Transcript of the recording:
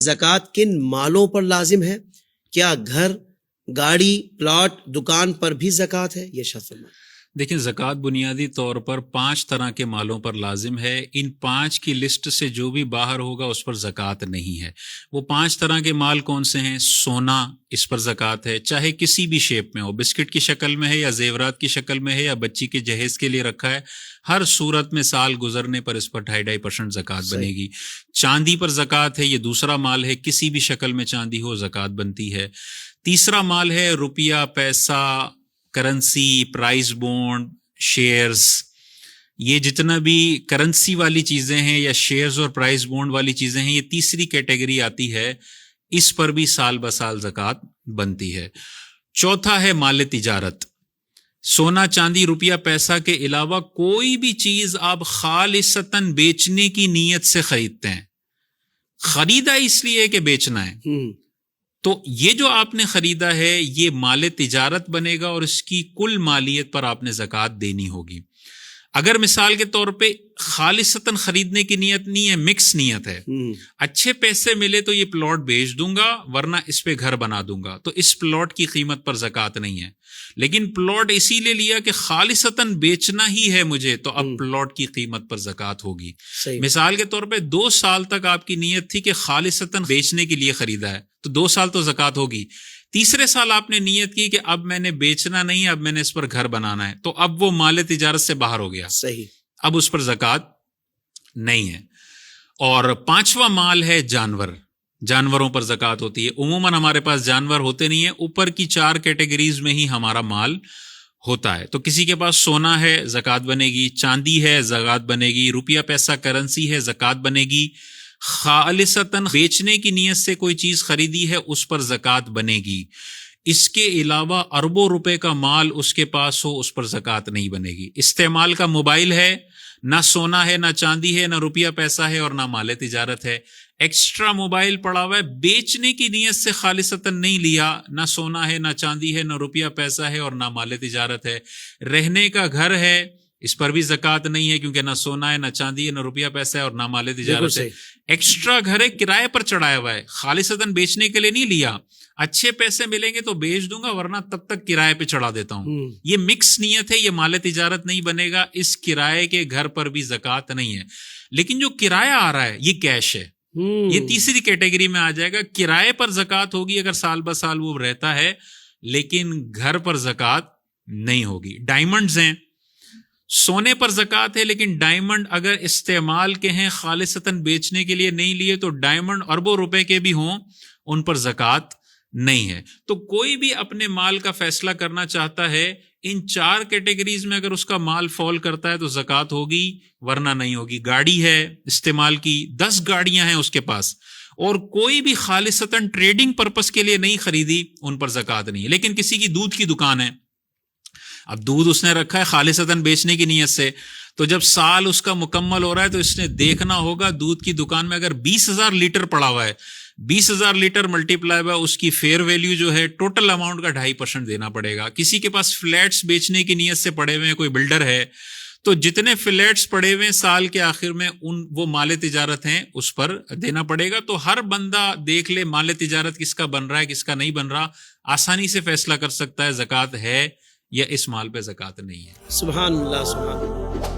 زکوٰۃ کن مالوں پر لازم ہے؟ کیا گھر، گاڑی، پلاٹ، دکان پر بھی زکوٰۃ ہے؟ یہ شخص دیکھیں، زکوٰۃ بنیادی طور پر 5 طرح کے مالوں پر لازم ہے. ان 5 کی لسٹ سے جو بھی باہر ہوگا اس پر زکوٰۃ نہیں ہے. وہ 5 طرح کے مال کون سے ہیں؟ سونا، اس پر زکوٰۃ ہے، چاہے کسی بھی شیپ میں ہو، بسکٹ کی شکل میں ہے یا زیورات کی شکل میں ہے یا بچی کے جہیز کے لیے رکھا ہے، ہر صورت میں سال گزرنے پر اس پر 2.5% زکوٰۃ بنے گی. چاندی پر زکوٰۃ ہے، یہ دوسرا مال ہے، کسی بھی شکل میں چاندی ہو زکوٰۃ بنتی ہے. تیسرا مال ہے روپیہ، پیسہ، کرنسی، پرائز بونڈ، شیئرز. یہ جتنا بھی کرنسی والی چیزیں ہیں یا شیئرز اور پرائز بونڈ والی چیزیں ہیں، یہ تیسری کیٹیگری آتی ہے، اس پر بھی سال بسال زکوٰۃ بنتی ہے. چوتھا ہے مال تجارت. سونا، چاندی، روپیہ، پیسہ کے علاوہ کوئی بھی چیز آپ خالصتاً بیچنے کی نیت سے خریدتے ہیں، خریدا اس لیے کہ بیچنا ہے، تو یہ جو آپ نے خریدا ہے یہ مال تجارت بنے گا اور اس کی کل مالیت پر آپ نے زکوٰۃ دینی ہوگی. اگر مثال کے طور پہ خالصتاً خریدنے کی نیت نہیں ہے، مکس نیت ہے، اچھے پیسے ملے تو یہ پلاٹ بیچ دوں گا ورنہ اس پہ گھر بنا دوں گا، تو اس پلاٹ کی قیمت پر زکوٰۃ نہیں ہے. لیکن پلاٹ اسی لیے لیا کہ خالصتاً بیچنا ہی ہے مجھے، تو اب پلاٹ کی قیمت پر زکوٰۃ ہوگی. مثال کے طور پہ 2 سال تک آپ کی نیت تھی کہ خالصتاً بیچنے کے لیے خریدا ہے، تو 2 سال تو زکوٰۃ ہوگی. تیسرے سال آپ نے نیت کی کہ اب میں نے بیچنا نہیں، اب میں نے اس پر گھر بنانا ہے، تو اب وہ مال تجارت سے باہر ہو گیا، صحیح، اب اس پر زکوٰۃ نہیں ہے. اور 5واں مال ہے جانور. جانوروں پر زکوٰۃ ہوتی ہے. عموماً ہمارے پاس جانور ہوتے نہیں ہیں، اوپر کی 4 کیٹیگریز میں ہی ہمارا مال ہوتا ہے. تو کسی کے پاس سونا ہے زکوٰۃ بنے گی، چاندی ہے زکوٰۃ بنے گی، روپیہ پیسہ کرنسی ہے زکوٰۃ بنے گی، خالصتاً بیچنے کی نیت سے کوئی چیز خریدی ہے اس پر زکوٰۃ بنے گی. اس کے علاوہ اربوں روپے کا مال اس کے پاس ہو اس پر زکوٰۃ نہیں بنے گی. استعمال کا موبائل ہے، نہ سونا ہے، نہ چاندی ہے، نہ روپیہ پیسہ ہے اور نہ مال تجارت ہے. ایکسٹرا موبائل پڑا ہوا ہے، بیچنے کی نیت سے خالصتاً نہیں لیا، نہ سونا ہے، نہ چاندی ہے، نہ روپیہ پیسہ ہے اور نہ مال تجارت ہے. رہنے کا گھر ہے، اس پر بھی زکوٰۃ نہیں ہے کیونکہ نہ سونا ہے، نہ چاندی ہے، نہ روپیہ پیسہ ہے اور نہ مال تجارت ہے. ایکسٹرا گھر ہے، کرائے پر چڑھایا ہوا ہے، خالصتاً بیچنے کے لیے نہیں لیا، اچھے پیسے ملیں گے تو بیچ دوں گا ورنہ تب تک کرائے پہ چڑھا دیتا ہوں. یہ مکس نیت ہے، یہ مال تجارت نہیں بنے گا. اس کرائے کے گھر پر بھی زکوٰۃ نہیں ہے. لیکن جو کرایہ آ رہا ہے یہ کیش ہے، یہ تیسری کیٹیگری میں آ جائے گا. کرائے پر زکوٰۃ ہوگی اگر سال بہ سال وہ رہتا ہے، لیکن گھر پر زکوٰۃ نہیں ہوگی. ڈائمنڈز ہیں، سونے پر زکوٰۃ ہے، لیکن ڈائمنڈ اگر استعمال کے ہیں، خالصتاً بیچنے کے لیے نہیں لیے، تو ڈائمنڈ اربوں روپے کے بھی ہوں ان پر زکوٰۃ نہیں ہے. تو کوئی بھی اپنے مال کا فیصلہ کرنا چاہتا ہے، ان 4 کیٹیگریز میں اگر اس کا مال فال کرتا ہے تو زکوٰۃ ہوگی ورنہ نہیں ہوگی. گاڑی ہے استعمال کی، 10 گاڑیاں ہیں اس کے پاس اور کوئی بھی خالصتاً ٹریڈنگ پرپس کے لیے نہیں خریدی، ان پر زکوٰۃ نہیں ہے. لیکن کسی کی دودھ کی دکان ہے، اب دودھ اس نے رکھا ہے خالصتاً بیچنے کی نیت سے، تو جب سال اس کا مکمل ہو رہا ہے تو اس نے دیکھنا ہوگا دودھ کی دکان میں اگر 20,000 لیٹر پڑا ہوا ہے، 20,000 لیٹر ملٹیپلائی بائی اس کی فیئر ویلیو جو ہے ٹوٹل اماؤنٹ کا 2.5% دینا پڑے گا. کسی کے پاس فلیٹس بیچنے کی نیت سے پڑے ہوئے ہیں، کوئی بلڈر ہے، تو جتنے فلیٹس پڑے ہوئے ہیں سال کے آخر میں وہ مال تجارت ہیں اس پر دینا پڑے گا. تو ہر بندہ دیکھ لے مال تجارت کس کا بن رہا ہے کس کا نہیں بن رہا، آسانی سے فیصلہ کر سکتا ہے زکوٰۃ ہے یا اس مال پہ زکوٰۃ نہیں ہے. سبحان اللہ، سبحان اللہ.